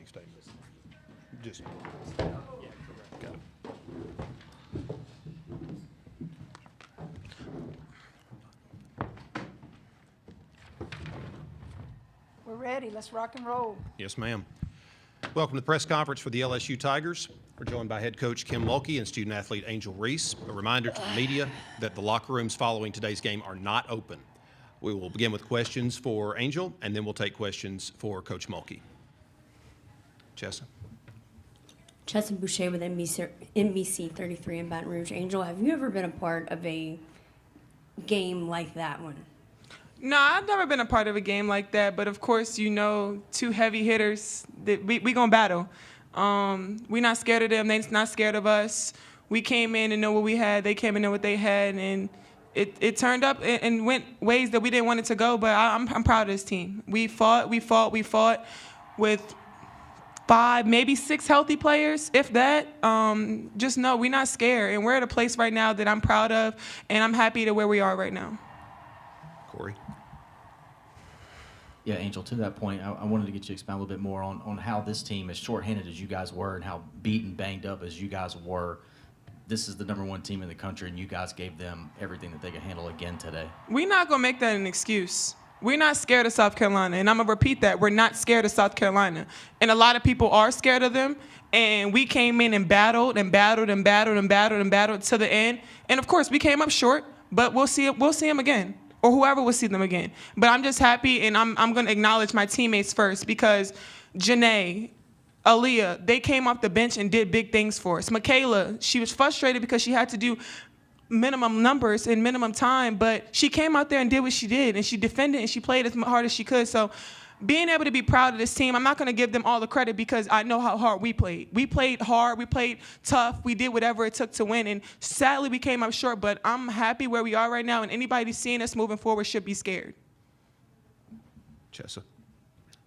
statement? Just. Got it. We're ready. Let's rock and roll. Yes, ma'am. Welcome to the press conference for the LSU Tigers. We're joined by head coach Kim Mulkey and student athlete Angel Reese. A reminder to the media that the locker rooms following today's game are not open. We will begin with questions for Angel, and then we'll take questions for Coach Mulkey. Chessa. Chessa Boucher with NBC 33 in Baton Rouge. Angel, have you ever been a part of a game like that one? No, I've never been a part of a game like that, but of course, you know, two heavy hitters, that we gonna battle. We're not scared of them, they're not scared of us. We came in and know what we had, they came in and know what they had, and it turned up and went ways that we didn't want it to go, but I'm proud of this team. We fought with 5, maybe 6 healthy players, if that. Just know we're not scared, and we're at a place right now that I'm proud of, and I'm happy to where we are right now. Corey. Yeah, Angel, to that point, I wanted to get you to expand a little bit more on how this team, as shorthanded as you guys were and how beaten, banged up as you guys were, this is the #1 team in the country, and you guys gave them everything that they could handle again today. We're not going to make that an excuse. We're not scared of South Carolina, and I'm going to repeat that. We're not scared of South Carolina. And a lot of people are scared of them, and we came in and battled and battled and battled and battled and battled to the end. And, of course, we came up short, but we'll see them again. Or whoever will see them again. But I'm just happy, and I'm going to acknowledge my teammates first, because Janae, Aaliyah, they came off the bench and did big things for us. Michaela, she was frustrated because she had to do minimum numbers in minimum time, but she came out there and did what she did, and she defended, and she played as hard as she could. So being able to be proud of this team, I'm not going to give them all the credit because I know how hard we played. We played hard. We played tough. We did whatever it took to win, and sadly we came up short, but I'm happy where we are right now, and anybody seeing us moving forward should be scared. Chessa.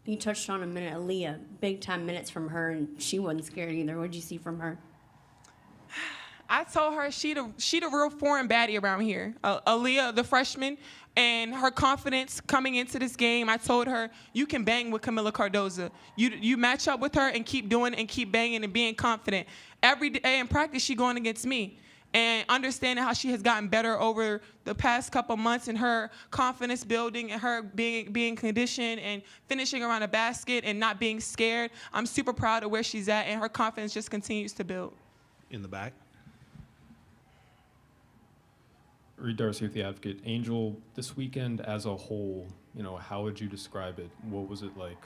You touched on a minute, Aaliyah, big-time minutes from her, and she wasn't scared either. What did you see from her? I told her she the real foreign baddie around here. Aaliyah, the freshman, and her confidence coming into this game, I told her, you can bang with Camila Cardoza. You match up with her and keep doing it and keep banging and being confident. Every day in practice, she going against me. And understanding how she has gotten better over the past couple months and her confidence building and her being conditioned and finishing around a basket and not being scared, I'm super proud of where she's at, and her confidence just continues to build. In the back. Reed Darcy with The Advocate. Angel, this weekend as a whole, you know, how would you describe it? What was it like?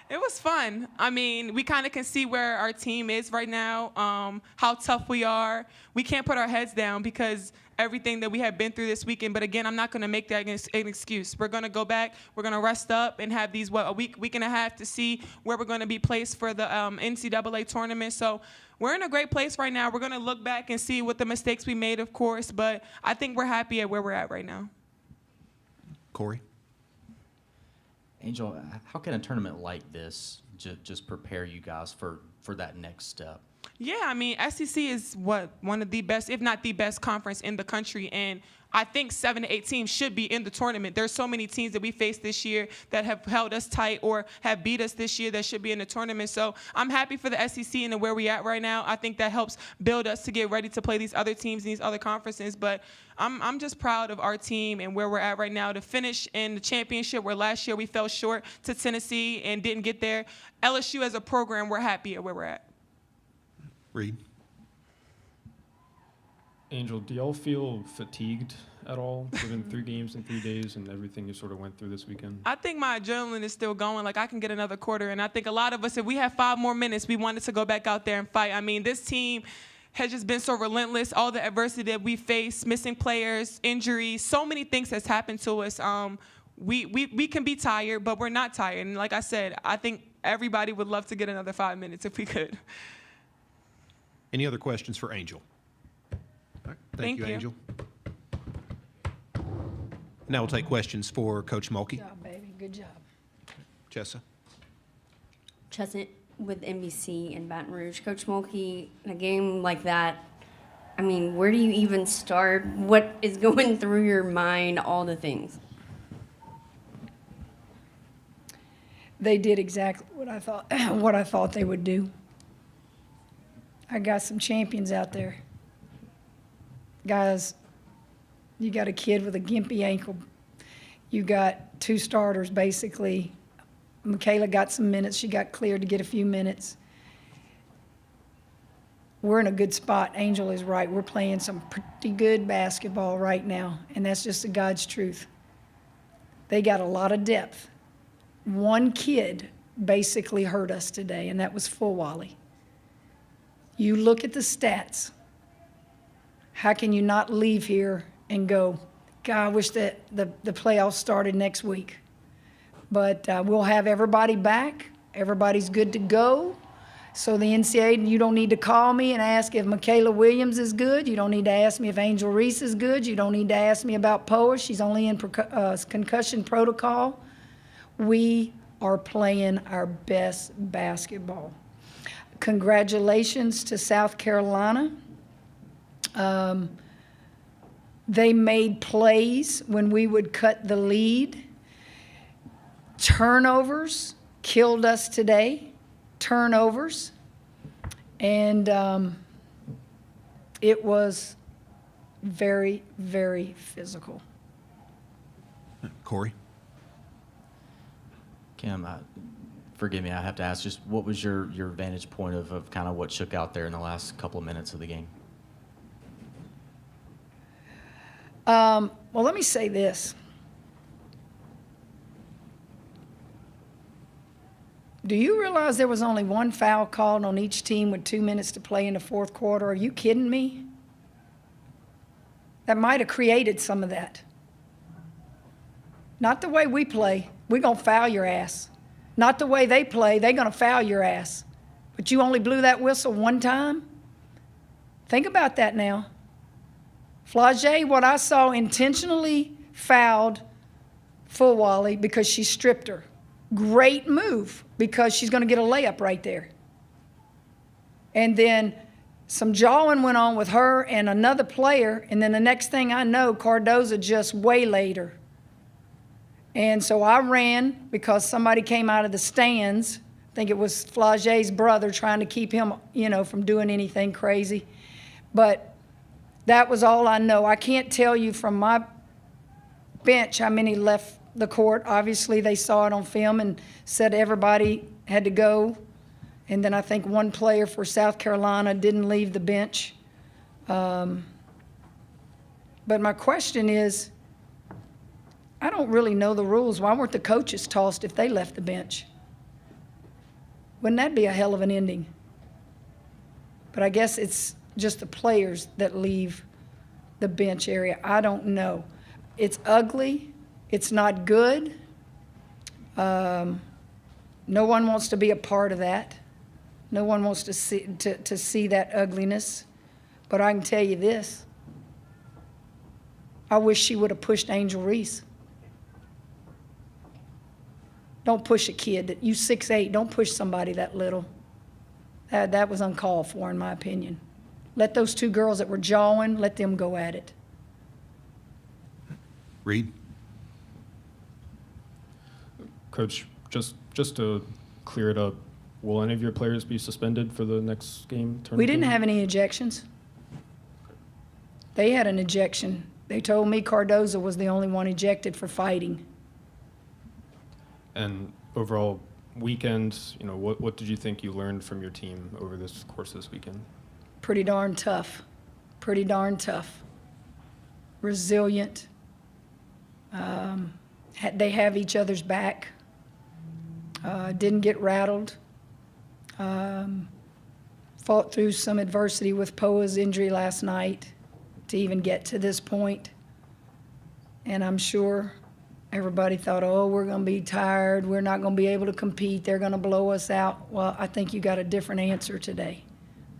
It was fun. I mean, we kind of can see where our team is right now, how tough we are. We can't put our heads down because everything that we have been through this weekend. But again, I'm not going to make that an excuse. We're going to go back. We're going to rest up and have these, a week and a half to see where we're going to be placed for the NCAA tournament. So we're in a great place right now. We're going to look back and see what the mistakes we made, of course. But I think we're happy at where we're at right now. Corey. Angel, how can a tournament like this just prepare you guys for that next step? Yeah, I mean, SEC is one of the best, if not the best conference in the country, and I think 7 to 8 teams should be in the tournament. There's so many teams that we faced this year that have held us tight or have beat us this year that should be in the tournament. So I'm happy for the SEC and where we're at right now. I think that helps build us to get ready to play these other teams in these other conferences. But I'm just proud of our team and where we're at right now to finish in the championship, where last year we fell short to Tennessee and didn't get there. LSU as a program, we're happy at where we're at. Reed. Angel, do y'all feel fatigued at all, given 3 games in 3 days and everything you sort of went through this weekend? I think my adrenaline is still going. Like, I can get another quarter, and I think a lot of us, if we have 5 more minutes, we wanted to go back out there and fight. I mean, this team has just been so relentless. All the adversity that we face, missing players, injuries, so many things has happened to us. We can be tired, but we're not tired. And like I said, I think everybody would love to get another 5 minutes if we could. Any other questions for Angel? All right. Thank you, Angel. Now we'll take questions for Coach Mulkey. Good job, baby. Good job. Chessa. Chessa with NBC in Baton Rouge. Coach Mulkey, in a game like that, I mean, where do you even start? What is going through your mind, all the things? They did exactly what I thought what I thought they would do. I got some champions out there. Guys, you got a kid with a gimpy ankle. You got 2 starters, basically. Michaela got some minutes. She got cleared to get a few minutes. We're in a good spot. Angel is right. We're playing some pretty good basketball right now, and that's just the God's truth. They got a lot of depth. One kid basically hurt us today, and that was Fulwally. You look at the stats. How can you not leave here and go, God, I wish that the playoffs started next week? But we'll have everybody back. Everybody's good to go. So the NCAA, you don't need to call me and ask if Michaela Williams is good. You don't need to ask me if Angel Reese is good. You don't need to ask me about Poa. She's only in concussion protocol. We are playing our best basketball. Congratulations to South Carolina. They made plays when we would cut the lead. Turnovers killed us today. Turnovers. And it was very, very physical. Corey? Kim, forgive me, I have to ask, just what was your vantage point of kind of what shook out there in the last couple of minutes of the game? Well, let me say this. Do you realize there was only 1 foul called on each team with 2 minutes to play in the 4th quarter? Are you kidding me? That might have created some of that. Not the way we play. We're going to foul your ass. Not the way they play. They're going to foul your ass. But you only blew that whistle 1 time? Think about that now. Flage, what I saw, intentionally fouled Fulwally because she stripped her. Great move, because she's going to get a layup right there. And then some jawing went on with her and another player, and then the next thing I know, Cardoza just waylaid her. And so I ran because somebody came out of the stands. I think it was Flage's brother trying to keep him, from doing anything crazy. But that was all I know. I can't tell you from my bench how many left the court. Obviously, they saw it on film and said everybody had to go. And then I think 1 player for South Carolina didn't leave the bench. But my question is, I don't really know the rules. Why weren't the coaches tossed if they left the bench? Wouldn't that be a hell of an ending? But I guess it's just the players that leave the bench area. I don't know. It's ugly. It's not good. No one wants to be a part of that. No one wants to see that ugliness. But I can tell you this. I wish she would have pushed Angel Reese. Don't push a kid. You 6'8", don't push somebody that little. That was uncalled for, in my opinion. Let those 2 girls that were jawing, let them go at it. Reed? Coach, just to clear it up, will any of your players be suspended for the next game? We didn't have any ejections. They had an ejection. They told me Cardoza was the only one ejected for fighting. And overall weekend, what did you think you learned from your team over this course this weekend? Pretty darn tough. Pretty darn tough. Resilient. They have each other's back. Didn't get rattled. Fought through some adversity with Poa's injury last night to even get to this point. And I'm sure everybody thought, oh, we're going to be tired. We're not going to be able to compete. They're going to blow us out. Well, I think you got a different answer today.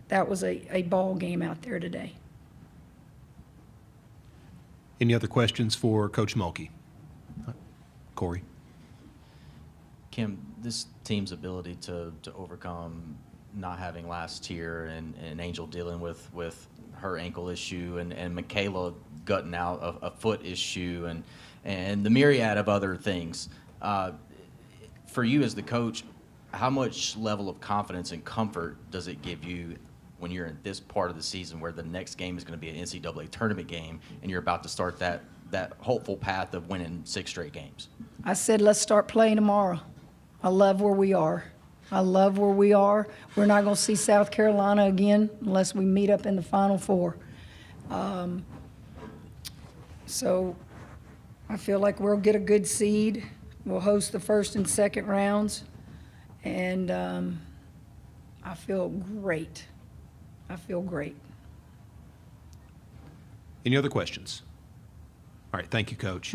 That was a ball game out there today. Any other questions for Coach Mulkey? Corey? Kim, this team's ability to overcome not having last year and Angel dealing with her ankle issue and Michaela gutting out a foot issue and the myriad of other things. For you as the coach, how much level of confidence and comfort does it give you when you're in this part of the season where the next game is going to be an NCAA tournament game and you're about to start that hopeful path of winning 6 straight games? I said, let's start playing tomorrow. I love where we are. I love where we are. We're not going to see South Carolina again unless we meet up in the Final Four. So I feel like we'll get a good seed. We'll host the first and second rounds. And I feel great. I feel great. Any other questions? All right, thank you, Coach.